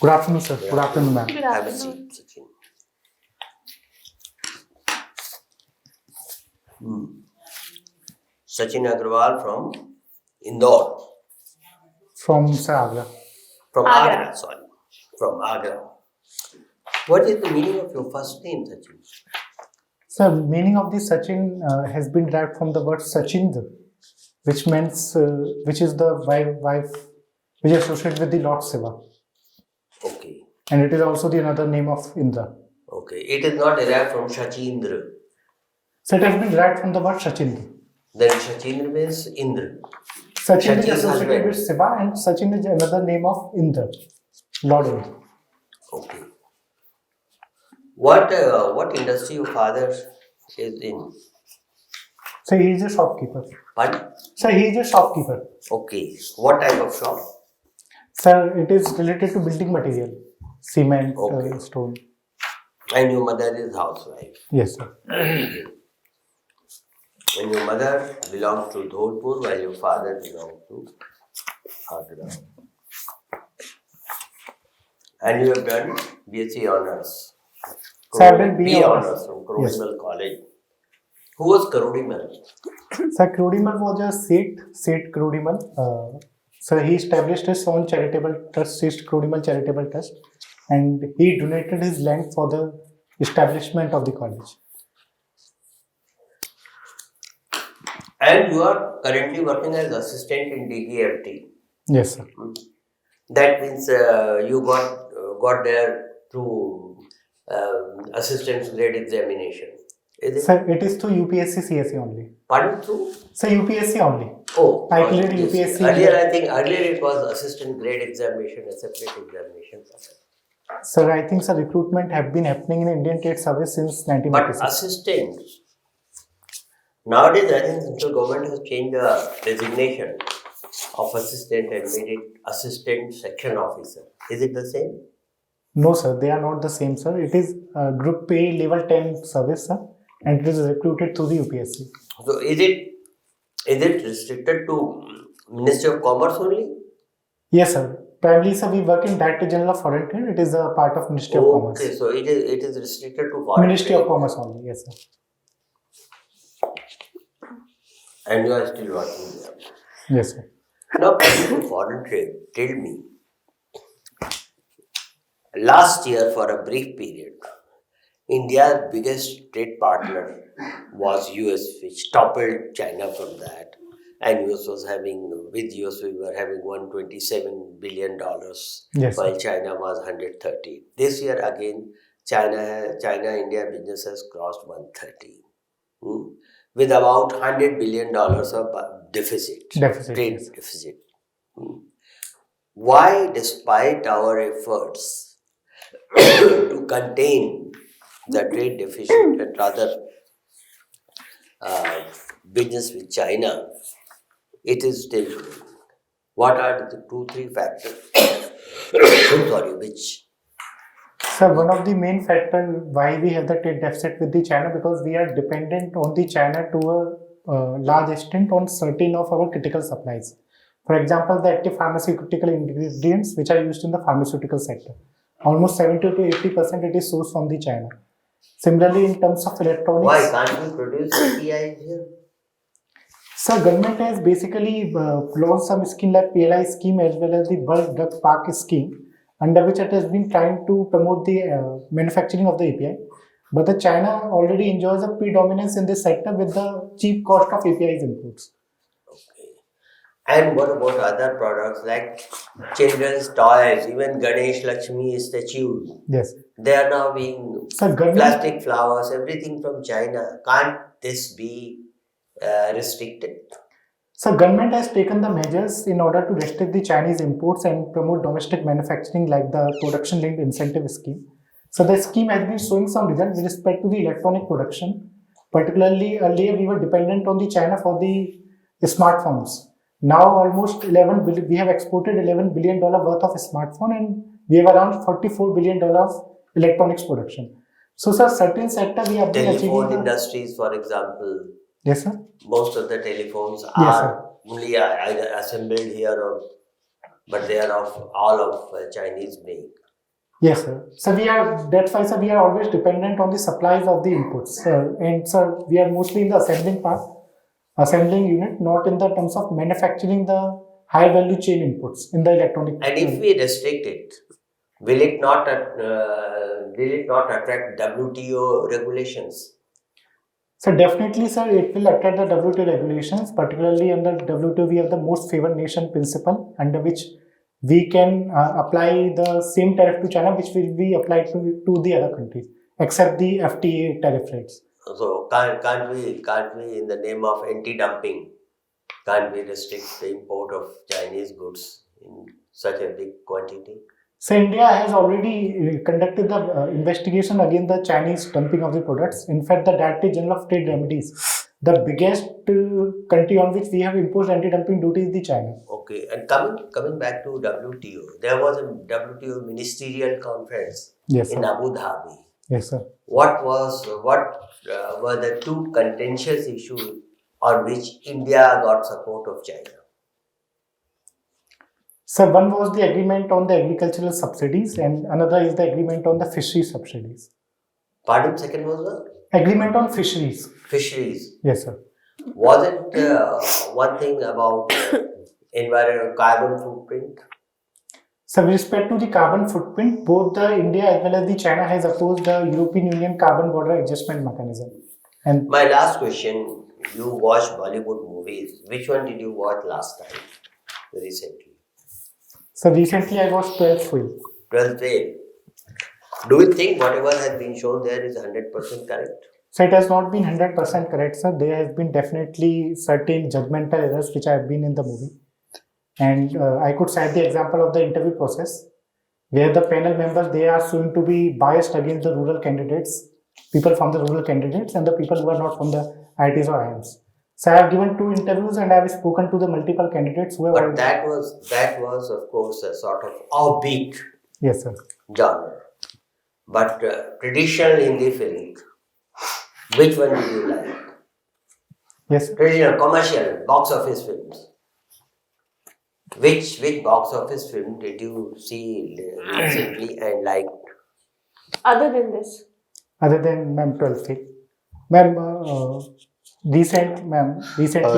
Good afternoon, sir. Good afternoon, ma'am. Good Have a afternoon. seat, Sachin. Sachin Agrawal from Indore. From Agra. From Agra. Agra, sorry. From Agra. What is the meaning of your first name, Sachin? Sir, meaning of the Sachin has been derived from the word Sachindra, which means, which is the wife which is associated with the Lord Shiva. Okay. And it is also the another name of Indra. Okay. It is not derived from Shachindra. So it has been derived from the word Sachindra. Then Shachindra means Indra. Sachin is Shachi's associated husband. with Shiva and Sachin is another name of Indra, Lord Indra. Okay. What industry your father is in? So he is a shopkeeper. Pardon? So he is a shopkeeper. Okay. What type of shop? Sir, it is related to building material, cement, Okay. stone. And your mother is housewife. Yes, sir. And your mother belongs to Dholpur while your father belongs to Agra. And you have done BSc Honours. So I've done BA BA Honours. Honours from Karodimal College. Who was Karodimal? Sir, Krodimal was a Seth Krodimal. So he established his own charitable trust, Seth Krodimal Charitable Trust, and he donated his land for the establishment of the college. And you are currently working as assistant in DGFT. Yes, sir. That means you got there through assistant grade examination. Is it? Sir, it is through UPSC CSE only. Pardon through? Sir, UPSC only. Oh, I cleared yes. UPSC. Earlier it was assistant grade examination, a separate examination. Sir, I think sir, recruitment have been happening in Indian State Service since But 1996. assistant, nowadays I think central government has changed the designation of assistant and made it assistant section officer. Is it the same? No, sir, they are not the same, sir. It is Group A level 10 service, sir, and it is recruited through the UPSC. So is it restricted to Ministry of Commerce only? Yes, sir. Primarily, sir, we work in Director General of Foreign Trade. It is a part of Ministry of Commerce. Okay, so it is restricted to foreign Ministry trade. of Commerce only, yes, sir. And you are still working there. Yes, sir. Now, coming to foreign trade, tell me, last year for a brief period, India's biggest trade partner was US, which toppled China from that. And US was having, with US we were having $127 billion, Yes, while sir. China was 130. This year again, China-India business has crossed 130. With about $100 billion of deficit, trade yes. deficit. Why, despite our efforts to contain the trade deficit and rather business with China, it is still growing? What are the 2-3 factors? Sorry, which? Sir, one of the main factors why we have the trade deficit with the China, because we are dependent on the China to a large extent on certain of our critical supplies. For example, the active pharmaceutical ingredients which are used in the pharmaceutical sector. Almost 70 to 80% it is sourced from the China. Similarly, in terms of electronics. Why can't we produce APIs here? Sir, government has basically launched some scheme like PLI scheme as well as the bulk drug park scheme, under which it has been trying to promote the manufacturing of the API. But the China already enjoys a predominance in this sector with the cheap cost of APIs imports. Okay. And what about other products like children's toys, even Ganesh Lakshmi statue? Yes. They are now being plastic flowers, everything from China. Can't this be restricted? So government has taken the measures in order to restrict the Chinese imports and promote domestic manufacturing like the production linked incentive scheme. So the scheme has been showing some results with respect to the electronic production. Particularly earlier we were dependent on the China for the smartphones. Now almost we have exported $11 billion worth of smartphone and we have around $44 billion of electronics production. So sir, certain sector we have been achieving. Telephone industries, for example. Yes, sir. Most of the telephones are only either assembled here or, but they are of all of Chinese make. Yes, sir. So that's why, sir, we are always dependent on the supplies of the inputs. And sir, we are mostly in the assembling unit, not in the terms of manufacturing the high value chain inputs in the electronic. And if we restrict it, will it not attract WTO regulations? So definitely, sir, it will attract the WTO regulations. Particularly under WTO, we have the most favored nation principle, under which we can apply the same tariff to China, which will be applied to the other countries, except the FTA tariff rates. So can't we in the name of anti-dumping, can't we restrict the import of Chinese goods in such a big quantity? So India has already conducted the investigation against the Chinese dumping of the products. In fact, the Director General of Trade Remedies, the biggest country on which we have imposed anti-dumping duty is the China. Okay, and coming back to WTO, there was a WTO ministerial conference Yes, in sir. Abu Dhabi. Yes, sir. What were the two contentious issues on which India got support of China? So one was the agreement on the agricultural subsidies, and another is the agreement on the fisheries subsidies. Pardon, second was what? Agreement on fisheries. Fisheries. Yes, sir. Was it one thing about environmental carbon footprint? So with respect to the carbon footprint, both the India as well as the China has opposed the European Union carbon border adjustment mechanism. And My last question, you watch Bollywood movies. Which one did you watch last time, recently? so recently I watched 12th film. 12th Fail. Do you think whatever has been shown there is 100% correct? So it has not been 100% correct, sir. There has been definitely certain judgmental errors which have been in the movie. And I could cite the example of the interview process, where the panel members, they are soon to be biased against the rural candidates, people from the rural candidates and the people who are not from the IITs or IIMs. So I have given 2 interviews and I have spoken to the multiple candidates who have. But that was of course a sort of offbeat Yes, sir. genre. But traditional Hindi film, which one do you like? Yes, sir. Traditional, commercial, box office films. Which box office film did you see recently and liked? Other than this, Other than ma'am 12th film. Ma'am, recently, ma'am.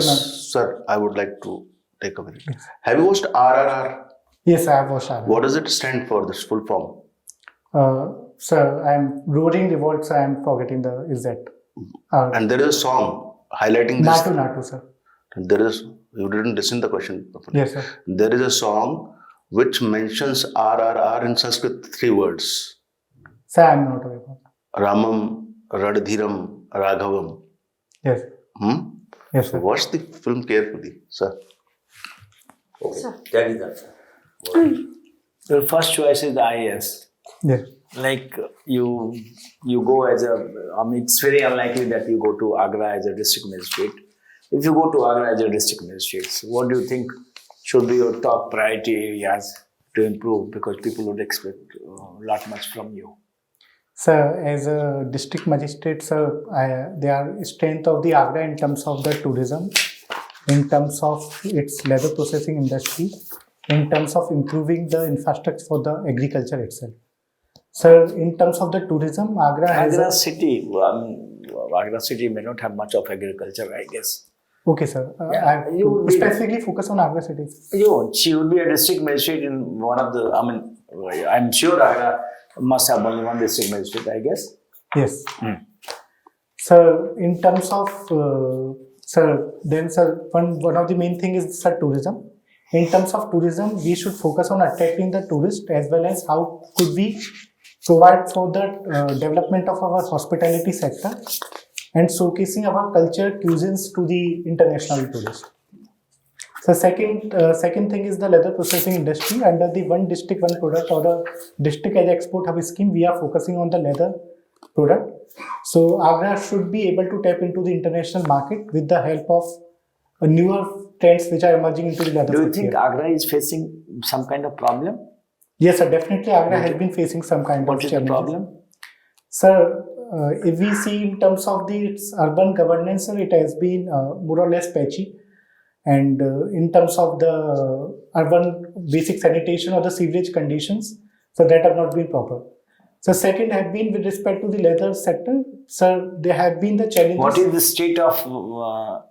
Sir, I would like to take a minute. Have you watched RRR? Yes, I have watched RRR. What does it stand for, this full form? Sir, I'm roaring revolts. I am forgetting the exact. And there is a song highlighting this. Natu, sir. You didn't listen to the question properly. Yes, sir. There is a song which mentions RRR in Sanskrit 3 words. Sir, I'm not aware. Ramam, Radhiram, Raghavam. Yes. Yes, sir. Watch the film carefully, sir. Okay, Sir. that is that. Your first choice is the IAS. Yes. Like you go as it's very unlikely that you go to Agra as a district magistrate. If you go to Agra as a district magistrate, so what do you think should be your top priority areas to improve? Because people would expect a lot much from you. Sir, as a district magistrate, sir, they are strength of the Agra in terms of the tourism, in terms of its leather processing industry, in terms of improving the infrastructure for the agriculture itself. Sir, in terms of the tourism, Agra city may not have much of agriculture, I guess. Okay, sir. Yeah, I have you to would be- specifically focus on Agra city. She would be a district magistrate in one of the, I'm sure Agra must have only one district magistrate, I guess. Yes. Sir, in terms of, one of the main thing is, sir, tourism. In terms of tourism, we should focus on attracting the tourist as well as how could we provide for the development of our hospitality sector and showcasing our culture cuisines to the international tourists. So second thing is the leather processing industry. Under the one district, one product or the district as export hub scheme, we are focusing on the leather product. So Agra should be able to tap into the international market with the help of newer trends which are emerging into the leather. Do you goods think here. Agra is facing some kind of problem? Yes, sir. Definitely, Agra has been facing some kind What of is the challenges. problem? Sir, if we see in terms of its urban governance, sir, it has been more or less patchy. And in terms of the urban basic sanitation or the sewerage conditions, So that have not been proper. So second have been with respect to the leather sector. So there have been the challenges. What is the state of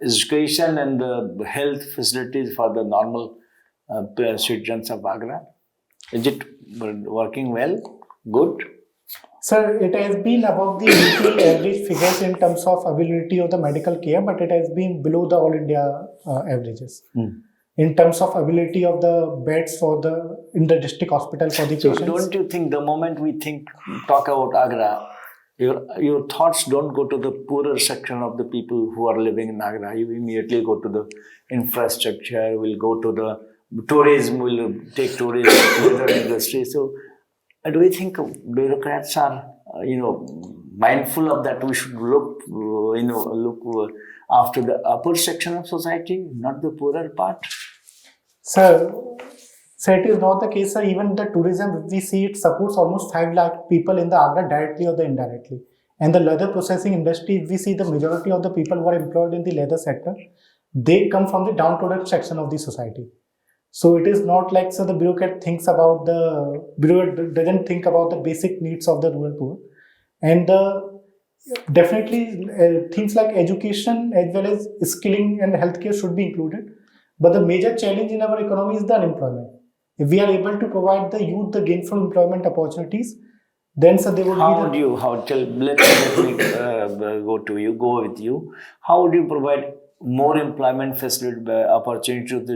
education and the health facilities for the normal citizens of Agra? Is it working well? Good? Sir, it has been above the UP average figures in terms of availability of the medical care, but it has been below the all India averages. In terms of availability of the beds in the district hospital for the So patients. don't you think the moment we talk about Agra, your thoughts don't go to the poorer section of the people who are living in Agra. You immediately go to the infrastructure, will go to the tourism, will take tourism, leather industry. So do you think bureaucrats are, mindful of that? We should look after the upper section of society, not the poorer part. So it is not the case, sir. Even the tourism, if we see, it supports almost 5 lakh people in the Agra directly or indirectly. And the leather processing industry, if we see the majority of the people who are employed in the leather sector, they come from the downtrodden section of the society. So it is not like, so the bureaucrat doesn't think about the basic needs of the rural poor. And definitely things like education as well as skilling and healthcare should be included. But the major challenge in our economy is the unemployment. If we are able to provide the youth the gainful employment opportunities, then so they would let me go with you. How would you provide more employment facility opportunity to the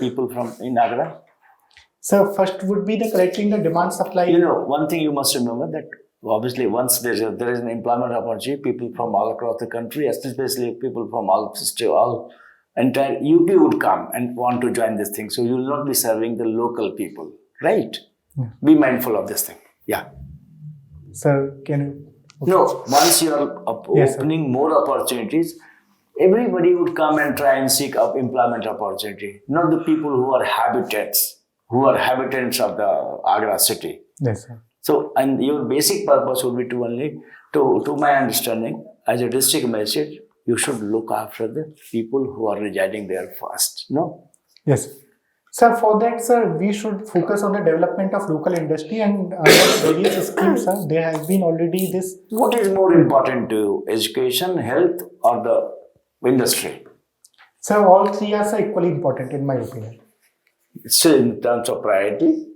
people from in Agra? So first would be the correcting the demand supply. One thing you must remember that obviously once there is an employment opportunity, people from all across the country, especially people from all entire UP would come and want to join this thing. So you will not be serving the local people, right? Yeah. Be mindful of this thing. Yeah. Sir, can you? Okay. No, once you are opening more opportunities, everybody would come and try and seek up employment opportunity. Not the people who are habitants of the Agra city. Yes, sir. So, and your basic purpose would be to my understanding, as a district magistrate, you should look after the people who are residing there first. No? Yes. Sir, for that, sir, we should focus on the development of local industry and various schemes, sir. There has been already this. What is more important to you, education, health, or the industry? Sir, all three are, sir, equally important in my opinion. So, in terms of priority?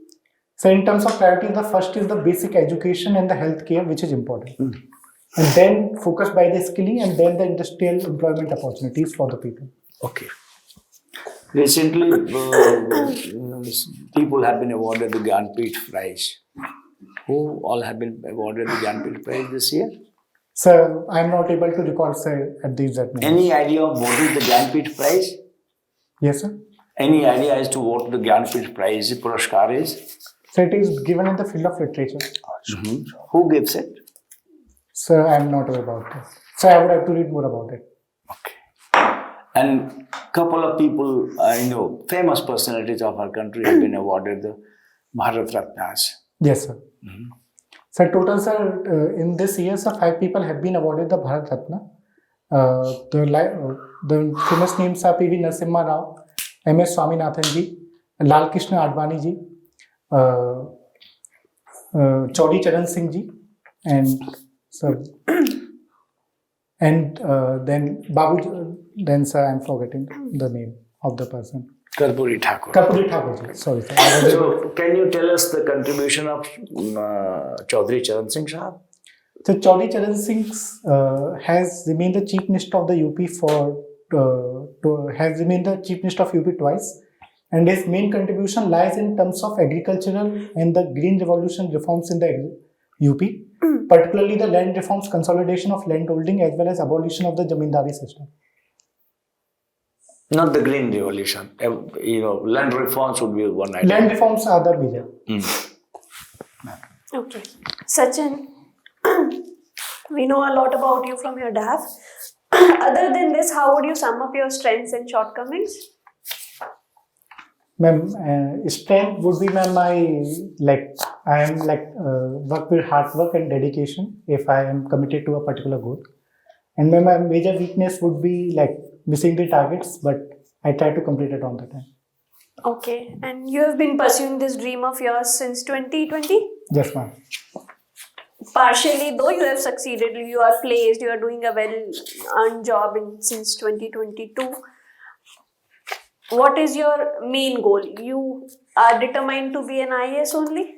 So, in terms of priority, the first is the basic education and the healthcare, which is important. And then focus by the skilling and then the industrial employment opportunities for the people. Okay. Recently, people have been awarded the Gyanpith Prize. Who all have been awarded the Gyanpith Prize this year? Sir, I am not able to recall, sir, at these moment. Any idea of what is the Gyanpith Prize? Yes, sir. Any idea as to what the Gyanpith Prize Puraskar is? So it is given in the field of literature. Mm-hmm. Who gives it? Sir, I am not aware about this. So I would have to read more about it. Okay. And couple of people, famous personalities of our country have been awarded the Bharat Ratnas. Yes, sir. Mm-hmm. So total, sir, in this year, sir, 5 people have been awarded the Bharat Ratna. The famous names are P.V. Narasimha Rao, M.S. Swaminathan ji, Lal Krishna Advani ji, Chaudhary Charan Singh ji, and then Babu. Then, sir, I am forgetting the name of the person. Karpuri Thakur. Karpuri Thakur. Sorry, sir. So, can you tell us the contribution of Chaudhary Charan Singh Sahab? So, Chaudhary Charan Singh has remained the Chief Minister of the UP has remained the Chief Minister of UP twice, and his main contribution lies in terms of agricultural and the Green Revolution reforms in the UP, particularly the land reforms, consolidation of land holding, as well as abolition of the Zamindari system. Not the Green Revolution. Land reforms would be one idea. Land reforms are the major. Okay. Sachin, we know a lot about you from your DAF. Other than this, how would you sum up your strengths and shortcomings? Ma'am, strength would be, ma'am, I am work with hard work and dedication if I am committed to a particular goal. And my major weakness would be missing the targets, but I try to complete it on the time. Okay, and you have been pursuing this dream of yours since 2020? Yes, ma'am. Partially, though you have succeeded, you are placed, you are doing a well-earned job since 2022. What is your main goal? You are determined to be an IAS only?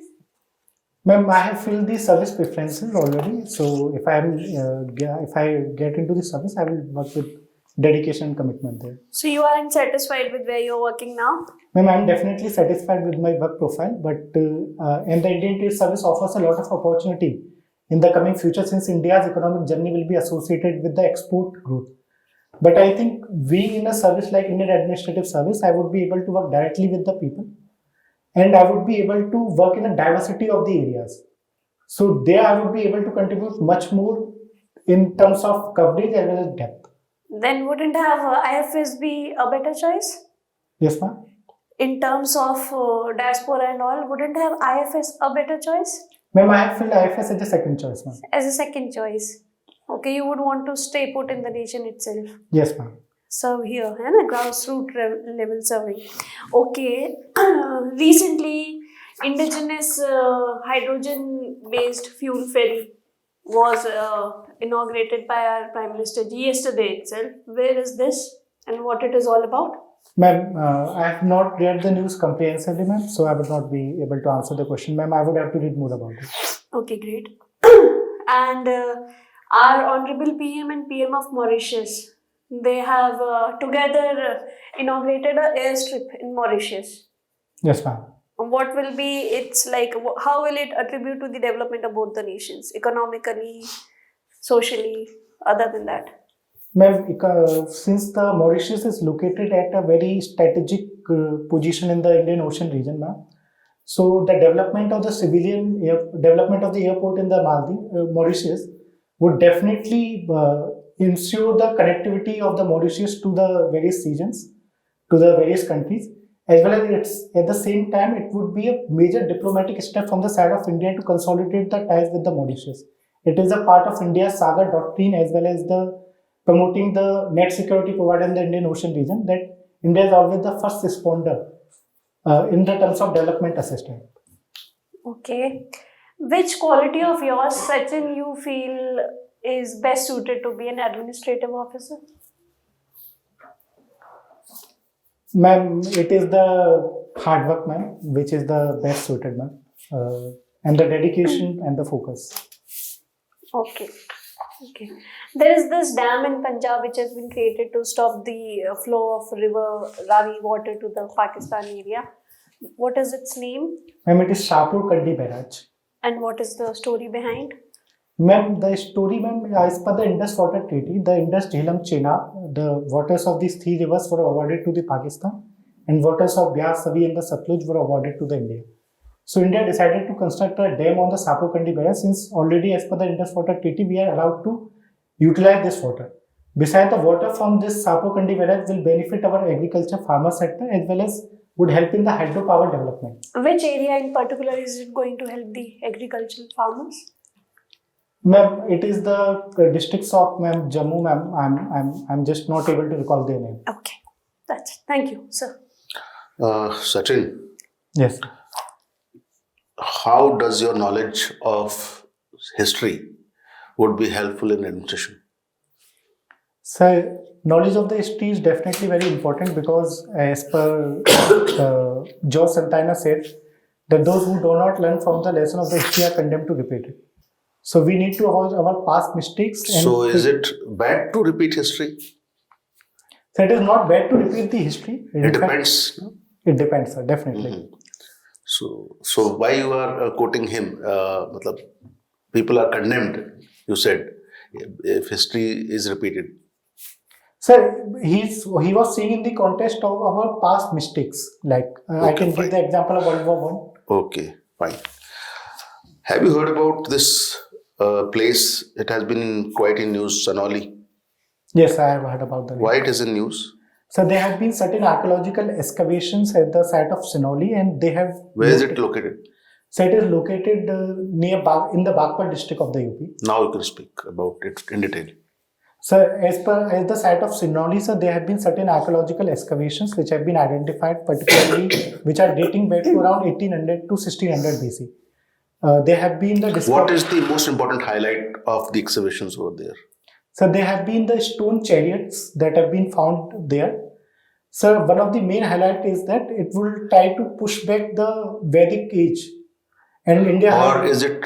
Ma'am, I have filled the service preferences already. So if if I get into the service, I will work with dedication and commitment there. So you aren't satisfied with where you're working now? Ma'am, I'm definitely satisfied with my work profile, but and the Indian Trade Service offers a lot of opportunity in the coming future since India's economic journey will be associated with the export growth. But I think being in a service like Indian Administrative Service, I would be able to work directly with the people and I would be able to work in a diversity of the areas. So there I would be able to contribute much more in terms of coverage as well as depth. Then wouldn't have IFS be a better choice? Yes, ma'am. In terms of diaspora and all, wouldn't have IFS a better choice? Ma'am, I have filled IFS as a second choice, ma'am. As a second choice. Okay, you would want to stay put in the nation itself. Yes, ma'am. Serve here, and a grassroots level serving. Okay, recently, indigenous hydrogen-based fuel ferry was inaugurated by our Prime Minister yesterday itself. Where is this and what it is all about? Ma'am, I have not read the news comprehensively, ma'am, so I would not be able to answer the question. Ma'am, I would have to read more about it. Okay, great. And our Honorable PM and PM of Mauritius, they have together inaugurated an airstrip in Mauritius. Yes, ma'am. What will be its like? How will it attribute to the development of both the nations, economically, socially, other than that? Ma'am, since the Mauritius is located at a very strategic position in the Indian Ocean region, ma'am, so the development of the development of the airport in the Mauritius would definitely ensure the connectivity of the Mauritius to the various regions, to the various countries, as well as at the same time it would be a major diplomatic step from the side of India to consolidate the ties with the Mauritius. It is a part of India's Sagar doctrine as well as the promoting the net security provided in the Indian Ocean region that India is always the first responder in the terms of development assistance. Okay. Which quality of yours, Sachin, you feel is best suited to be an administrative officer? Ma'am, it is the hard work, ma'am, which is the best suited, ma'am, and the dedication and the focus. Okay. Okay. There is this dam in Punjab which has been created to stop the flow of river Ravi water to the Pakistan area. What is its name? Ma'am, it is Shahpur Kandi Barrage. And what is the story behind? Ma'am, the story, ma'am, as per the Indus Water Treaty, the Indus, Jhelum, Chenab, the waters of these three rivers were awarded to the Pakistan and waters of Beas, Savi and the Satluj were awarded to the India. So India decided to construct a dam on the Shahpur Kandi Barrage since already as per the Indus Water Treaty, we are allowed to utilize this water. Besides, the water from this Shahpur Kandi Barrage will benefit our agriculture farmer sector as well as would help in the hydropower development. Which area in particular is it going to help the agricultural farmers? Ma'am, it is the districts of Ma'am Jammu, ma'am. I'm just not able to recall their name. Okay, that's it. Thank you, sir. Sachin, Yes. how does your knowledge of history would be helpful in administration? So, knowledge of the history is definitely very important because as per George Santayana said, that those who do not learn from the lesson of the history are condemned to repeat it. So we need to avoid our past mistakes. And So is it bad to repeat history? So it is not bad to repeat the history. It depends. No? It depends, sir, definitely. Mm-hmm. So why you are quoting him? Matlab, people are condemned, you said, if history is repeated. Sir, he was saying in the context of our past mistakes. Like I can give the example of World War I. Okay, fine. Have you heard about this place? It has been quite in news, Sanoli. Yes, I have heard about that. Why it is in news? So there have been certain archaeological excavations at the site of Sinoli, and they have. Where is it located? So it is located near in the Bagpat district of the UP. Now you can speak about it in detail. So as the site of Sinoli, so there have been certain archaeological excavations which have been identified, particularly which are dating back to around 1800 to 1600 BC. There have been the What is the most important highlight of the exhibitions over there? So there have been the stone chariots that have been found there. So one of the main highlight is that it will try to push back the Vedic age. And India Or is it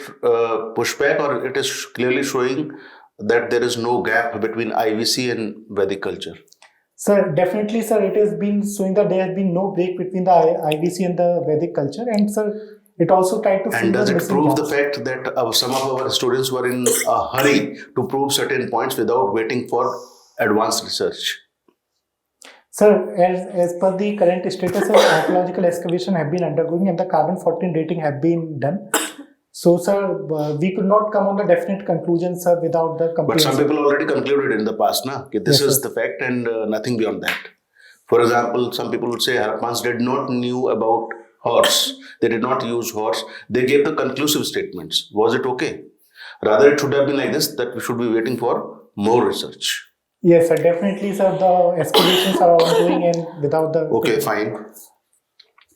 pushback, or it is clearly showing that there is no gap between IVC and Vedic culture? Sir, definitely, sir, it has been showing that there has been no break between the IVC and the Vedic culture. And sir, it also tried to And does it missing prove the gaps. fact that some of our students were in a hurry to prove certain points without waiting for advanced research? Sir, as per the current status, of archaeological excavation have been undergoing and the carbon-14 dating have been done. So, sir, we could not come on the definite conclusion, sir, without the But comprehensive. some people already concluded in the past, na, that this Yes, is sir. the fact and nothing beyond that. For example, some people would say Harappans did not knew about horse. They did not use horse. They gave the conclusive statements. Was it okay? Rather, it should have been like this, that we should be waiting for more research. Yes, sir, definitely, sir, the excavations are ongoing and without the... Okay, fine.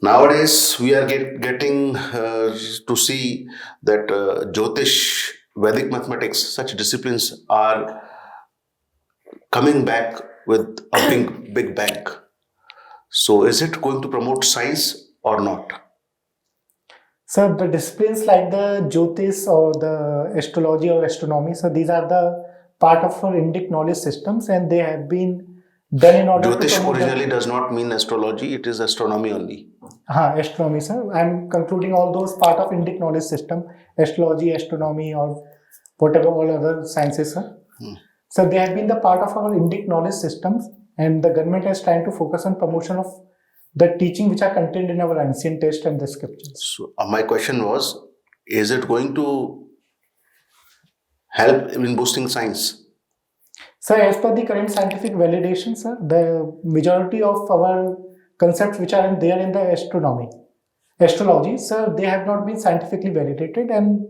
Nowadays, we are getting to see that Jyotish, Vedic mathematics, such disciplines are coming back with a big bang. So, is it going to promote science or not? Sir, the disciplines like the Jyotish or the astrology or astronomy, so these are the part of our Indic knowledge systems and they have been done in order Jyotish to promote originally does not mean astrology, it is astronomy only. astronomy, sir. I'm concluding all those part of Indic knowledge system, astrology, astronomy or whatever all other sciences, sir. So they have been the part of our Indic knowledge systems and the government is trying to focus on promotion of the teaching which are contained in our ancient text and the scriptures. So, my question was, is it going to help in boosting science? So as per the current scientific validation, sir, the majority of our concepts which are there in the astrology, sir, they have not been scientifically validated and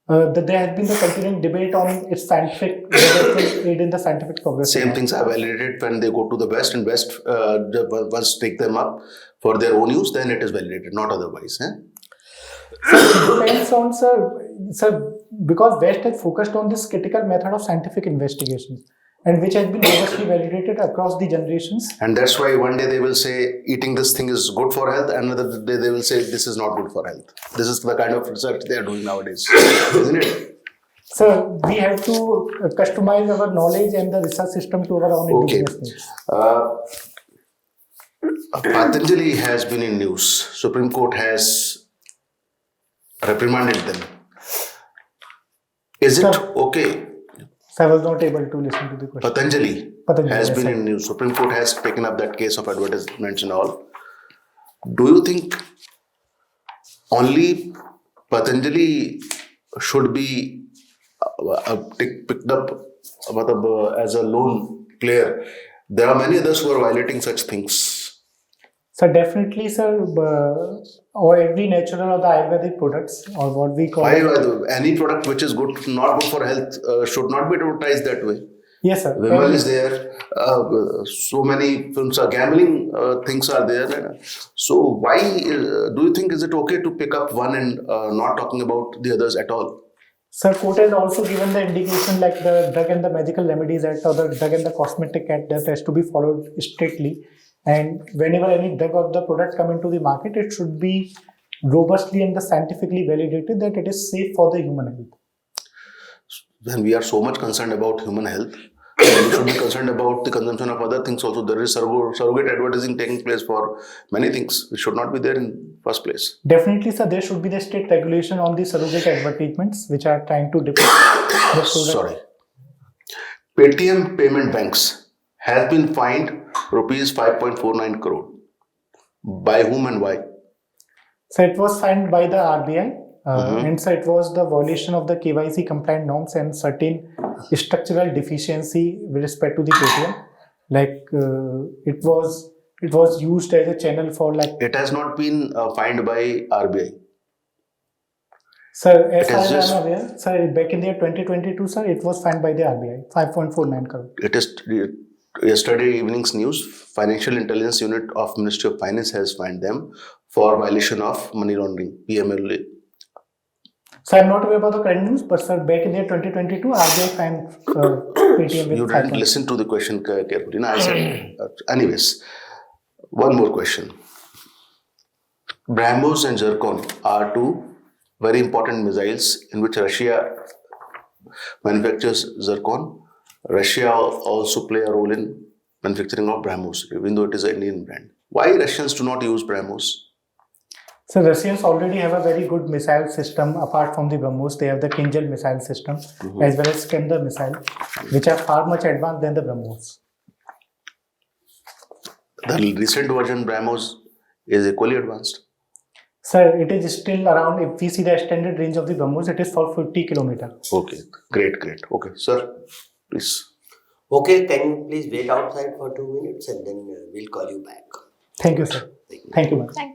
there has been the continuing debate on its scientific aid in the scientific progress. Same things are validated when they go to the West, and West once take them up for their own use, then it is validated, not otherwise. So it depends on, sir, because West has focused on this critical method of scientific investigation and which has been robustly validated across the generations. And that's why one day they will say eating this thing is good for health, and another day they will say this is not good for health. This is the kind of research they are doing nowadays, isn't it? So we have to customize our knowledge and the research system to our own Okay. indigenous needs. Patanjali has been in news. Supreme Court has reprimanded them. Is it Sir. okay? So I was not able to listen to the question. Patanjali has yes, been sir. in news. Supreme Court has taken up that case of advertisements and all. Do you think only Patanjali should be picked up as a lone player? There are many others who are violating such things. So definitely, sir, or every natural or the Ayurvedic products or what we call Why any product which is good, not good for health, should not be advertised that way? Yes, sir. Vimal is there. So many films are gambling things are there. So why do you think is it okay to pick up one and not talking about the others at all? Sir, court has also given the indication like the Drug and the Medical Remedies Act or the Drug and the Cosmetic Act that has to be followed strictly. And whenever any drug or the product come into the market, it should be robustly and the scientifically validated that it is safe for the human health. When we are so much concerned about human health, then we should be concerned about the consumption of other things also. There is surrogate advertising taking place for many things which should not be there in first place. Definitely, sir, there should be the strict regulation on the surrogate advertisements which are trying to depict the product. Sorry. Paytm payment banks has been fined rupees 5.49 crore. By whom and why? So it was fined by the RBI and so it was the violation of the KYC compliant norms and certain structural deficiency with respect to the Paytm. Like it was used as a channel for like... It has not been fined by RBI. Sir, as It far is as just- I'm aware, sir, back in the year 2022, sir, it was fined by the RBI, 5.49 crore. It is yesterday evening's news. Financial Intelligence Unit of Ministry of Finance has fined them for violation of money laundering (PMLA). So I'm not aware about the current news, but sir, back in the year 2022, RBI fined Paytm with You 5. didn't listen to the question carefully. No, I said, anyways, one more question. BrahMos and Zircon are two very important missiles in which Russia manufactures zircon. Russia also play a role in manufacturing of BrahMos, even though it is an Indian brand. Why Russians do not use BrahMos? So Russians already have a very good missile system. Apart from the BrahMos, they have the Kinjal missile system as well as Skandar missile, which are far much advanced than the BrahMos. The recent version BrahMos is equally advanced. Sir, it is still around, if we see the extended range of the BrahMos, it is for 50 kilometers. Okay, great. Okay, sir, please. Okay, can you please wait outside for 2 minutes and then we'll call you back. Thank you, sir. Thank you, ma'am. Thank you.